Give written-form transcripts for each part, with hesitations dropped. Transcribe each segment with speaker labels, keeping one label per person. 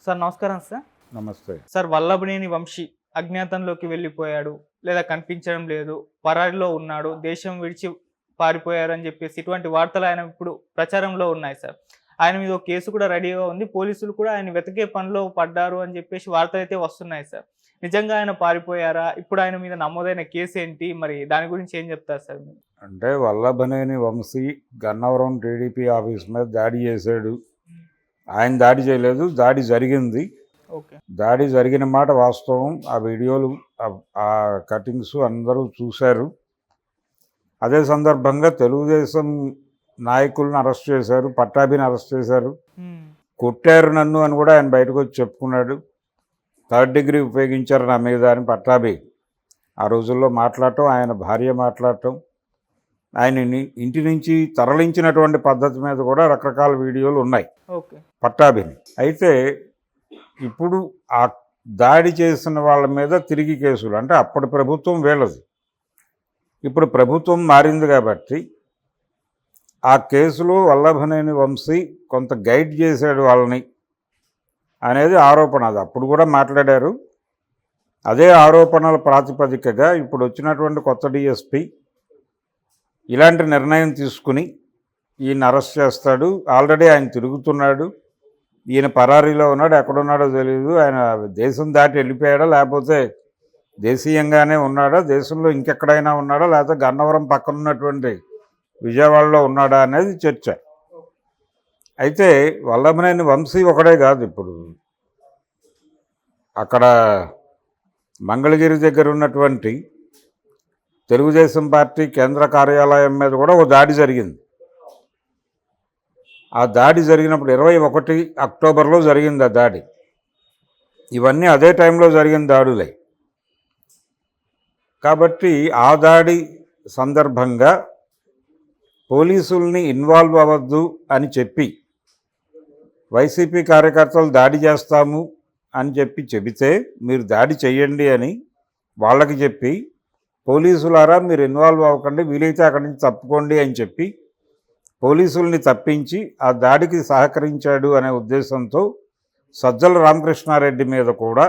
Speaker 1: Sir నమస్కారం sir.
Speaker 2: నమస్తే.
Speaker 1: Sir Vallabhaneni Vamsi అజ్ఞాతంలోకి వెళ్ళిపోయాడు, లేదా కనిపించడం లేదు, పరారీలో ఉన్నాడు, దేశం విడిచి పారిపోయారని చెప్పేసి ఇటువంటి వార్తలు ఆయన ఇప్పుడు ప్రచారంలో ఉన్నాయి సార్. ఆయన మీద ఒక కేసు కూడా రెడీగా ఉంది. పోలీసులు కూడా ఆయన వెతికే పనిలో పడ్డారు అని చెప్పేసి వార్తలైతే వస్తున్నాయి సార్. నిజంగా ఆయన పారిపోయారా? ఇప్పుడు ఆయన మీద నమోదైన కేసు ఏంటి? మరి దాని గురించి ఏం చెప్తారు సార్ మీరు?
Speaker 2: అంటే వల్లభనేని వంశీ గన్నవరం టీడీపీ ఆఫీస్ మీద దాడి చేశాడు. ఆయన దాడి చేయలేదు, దాడి జరిగింది.
Speaker 1: ఓకే.
Speaker 2: దాడి జరిగిన మాట వాస్తవం. ఆ వీడియోలు, ఆ కటింగ్స్ అందరూ చూశారు. అదే సందర్భంగా తెలుగుదేశం నాయకులను అరెస్ట్ చేశారు, పట్టాభిని అరెస్ట్ చేశారు. కొట్టారు నన్ను అని కూడా ఆయన బయటకు వచ్చి చెప్పుకున్నాడు. 3rd డిగ్రీ ఉపయోగించారు నా మీద అని పట్టాభి ఆ రోజుల్లో మాట్లాడటం, ఆయన భార్య మాట్లాడటం, ఆయన ఇంటి నుంచి తరలించినటువంటి పద్ధతి మీద కూడా రకరకాల వీడియోలు ఉన్నాయి పట్టాభిని. అయితే ఇప్పుడు ఆ దాడి చేసిన వాళ్ళ మీద తిరిగి కేసులు, అంటే అప్పటి ప్రభుత్వం వీళ్ళది, ఇప్పుడు ప్రభుత్వం మారింది కాబట్టి ఆ కేసులో వల్లభనేని వంశీ కొంత గైడ్ చేశాడు వాళ్ళని అనేది ఆరోపణ. అది అప్పుడు కూడా మాట్లాడారు. అదే ఆరోపణల ప్రాతిపదికగా ఇప్పుడు వచ్చినటువంటి కొత్త డిఎస్పి ఇలాంటి నిర్ణయం తీసుకుని ఈయన అరెస్ట్ చేస్తాడు. ఆల్రెడీ ఆయన తిరుగుతున్నాడు, ఈయన పరారీలో ఉన్నాడు, ఎక్కడున్నాడో తెలియదు. ఆయన దేశం దాటి వెళ్ళిపోయాడా, లేకపోతే దేశీయంగానే ఉన్నాడా, దేశంలో ఇంకెక్కడైనా ఉన్నాడా, లేకపోతే గన్నవరం పక్కన ఉన్నటువంటి విజయవాడలో ఉన్నాడా అనేది చర్చ. అయితే వల్లభనేని వంశీ ఒకడే కాదు, ఇప్పుడు అక్కడ మంగళగిరి దగ్గర ఉన్నటువంటి తెలుగుదేశం పార్టీ కేంద్ర కార్యాలయం మీద కూడా ఒక దాడి జరిగింది. ఆ దాడి జరిగినప్పుడు 21 అక్టోబర్లో జరిగింది ఆ దాడి. ఇవన్నీ అదే టైంలో జరిగిన దాడులే. కాబట్టి ఆ దాడి సందర్భంగా పోలీసుల్ని ఇన్వాల్వ్ అవ్వద్దు అని చెప్పి, వైసీపీ కార్యకర్తలు దాడి చేస్తాము అని చెబితే మీరు దాడి చెయ్యండి అని వాళ్ళకి చెప్పి, పోలీసులారా మీరు ఇన్వాల్వ్ అవ్వకండి, వీలైతే అక్కడి నుంచి తప్పుకోండి అని చెప్పి పోలీసుల్ని తప్పించి ఆ దాడికి సహకరించాడు అనే ఉద్దేశంతో సజ్జల రామకృష్ణారెడ్డి మీద కూడా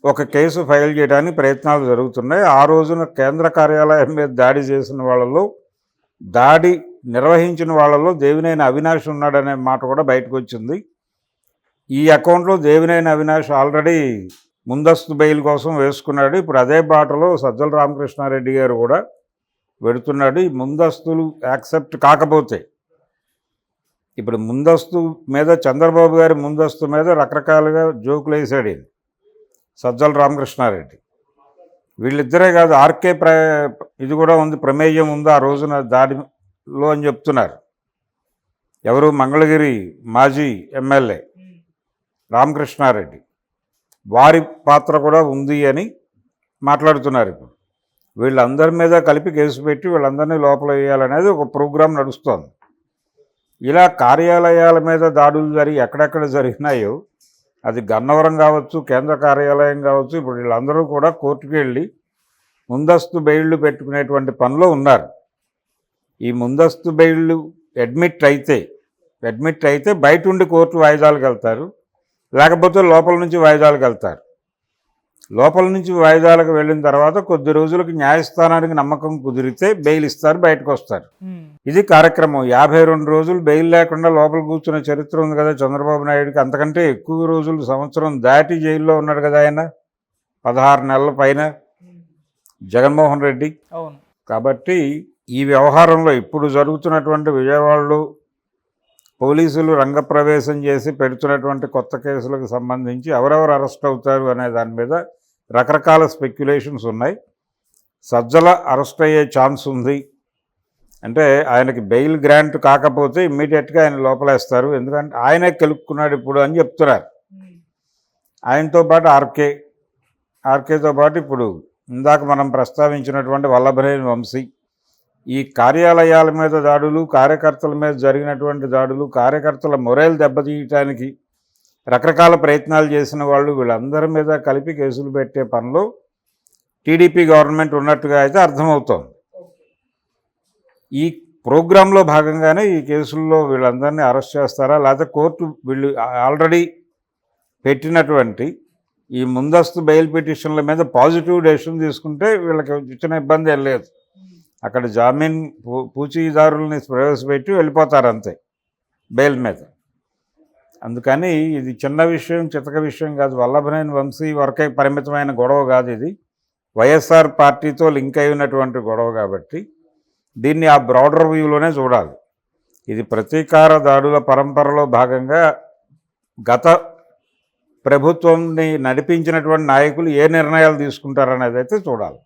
Speaker 2: ఒక కేసు ఫైల్ చేయడానికి ప్రయత్నాలు జరుగుతున్నాయి. ఆ రోజున కేంద్ర కార్యాలయం మీద దాడి చేసిన వాళ్ళలో, దాడి నిర్వహించిన వాళ్ళలో దేవినేని అవినాష్ ఉన్నాడనే మాట కూడా బయటకు వచ్చింది. ఈ అకౌంట్లో దేవినేని అవినాష్ ఆల్రెడీ ముందస్తు బెయిల్ కోసం వేసుకున్నాడు. ఇప్పుడు అదే బాటలో సజ్జల రామకృష్ణారెడ్డి గారు కూడా పెడుతున్నాడు. ఈ ముందస్తులు యాక్సెప్ట్ కాకపోతే, ఇప్పుడు ముందస్తు మీద చంద్రబాబు గారి ముందస్తు మీద రకరకాలుగా జోకులు వేసాడు సజ్జల రామకృష్ణారెడ్డి. వీళ్ళిద్దరే కాదు, ఆర్కే ఇది కూడా ఉంది, ప్రమేయం ఉంది ఆ రోజున దాడిలో అని చెప్తున్నారు. ఎవరు? మంగళగిరి మాజీ ఎమ్మెల్యే రామకృష్ణారెడ్డి, వారి పాత్ర కూడా ఉంది అని మాట్లాడుతున్నారు. ఇప్పుడు వీళ్ళందరి మీద కలిపి కేసు పెట్టి వీళ్ళందరినీ లోపల వేయాలనేది ఒక ప్రోగ్రాం నడుస్తోంది. ఇలా కార్యాలయాల మీద దాడులు ఎక్కడెక్కడ జరిగినాయో, అది గన్నవరం కావచ్చు, కేంద్ర కార్యాలయం కావచ్చు, ఇప్పుడు వీళ్ళందరూ కూడా కోర్టుకు వెళ్ళి ముందస్తు బెయిళ్లు పెట్టుకునేటువంటి పనిలో ఉన్నారు. ఈ ముందస్తు బెయిళ్లు అడ్మిట్ అయితే బయట ఉండి కోర్టు వాయిదాలకు వెళ్తారు, లేకపోతే లోపల నుంచి వాయిదాలకు వెళ్తారు. లోపల నుంచి వాయిదాలకు వెళ్ళిన తర్వాత కొద్ది రోజులకు న్యాయస్థానానికి నమ్మకం కుదిరితే బెయిల్ ఇస్తారు, బయటకు వస్తారు. ఇది కార్యక్రమం. 52 రోజులు బెయిల్ లేకుండా లోపల కూర్చున్న చరిత్ర ఉంది కదా చంద్రబాబు నాయుడుకి. అంతకంటే ఎక్కువ రోజులు, సంవత్సరం దాటి జైల్లో ఉన్నాడు కదా ఆయన, 16 నెలల పైన జగన్మోహన్ రెడ్డి. కాబట్టి ఈ వ్యవహారంలో ఇప్పుడు జరుగుతున్నటువంటి విజయవాడలో పోలీసులు రంగప్రవేశం చేసి పెడుతున్నటువంటి కొత్త కేసులకు సంబంధించి ఎవరెవరు అరెస్ట్ అవుతారు అనే దాని మీద రకరకాల స్పెక్యులేషన్స్ ఉన్నాయి. సజ్జల అరెస్ట్ అయ్యే ఛాన్స్ ఉంది. అంటే ఆయనకి బెయిల్ గ్రాంట్ కాకపోతే ఇమ్మీడియట్గా ఆయన లోపలేస్తారు, ఎందుకంటే ఆయనే కెలుక్కున్నాడు ఇప్పుడు అని చెప్తున్నారు. ఆయనతో పాటు ఆర్కేతో పాటు ఇప్పుడు ఇందాక మనం ప్రస్తావించినటువంటి వల్లభనేని వంశీ. ఈ కార్యాలయాల మీద దాడులు, కార్యకర్తల మీద జరిగినటువంటి దాడులు, కార్యకర్తల మొరేల్ దెబ్బతీయటానికి రకరకాల ప్రయత్నాలు చేసిన వాళ్ళు, వీళ్ళందరి మీద కలిపి కేసులు పెట్టే పనిలో టీడీపీ గవర్నమెంట్ ఉన్నట్టుగా అయితే అర్థమవుతోంది. ఈ ప్రోగ్రాంలో భాగంగానే ఈ కేసుల్లో వీళ్ళందరినీ అరెస్ట్ చేస్తారా, లేకపోతే కోర్టు వీళ్ళు ఆల్రెడీ పెట్టినటువంటి ఈ ముందస్తు బెయిల్ పిటిషన్ల మీద పాజిటివ్ డెసిషన్ తీసుకుంటే వీళ్ళకి ఇచ్చిన ఇబ్బంది ఏం లేదు. అక్కడ జామీన్ పూచీదారుల్ని ప్రవేశపెట్టి వెళ్ళిపోతారు అంతే బెయిల్ మీద. అందుకని ఇది చిన్న విషయం, చితక విషయం కాదు. వల్లభనేని వంశీ వరకే పరిమితమైన గొడవ కాదు ఇది. వైఎస్ఆర్ పార్టీతో లింక్ అయి ఉన్నటువంటి గొడవ కాబట్టి దీన్ని ఆ బ్రాడర్ వ్యూలోనే చూడాలి. ఇది ప్రతీకార దాడుల పరంపరలో భాగంగా గత ప్రభుత్వంని నడిపించినటువంటి నాయకులు ఏ నిర్ణయాలు తీసుకుంటారనేది అయితే చూడాలి.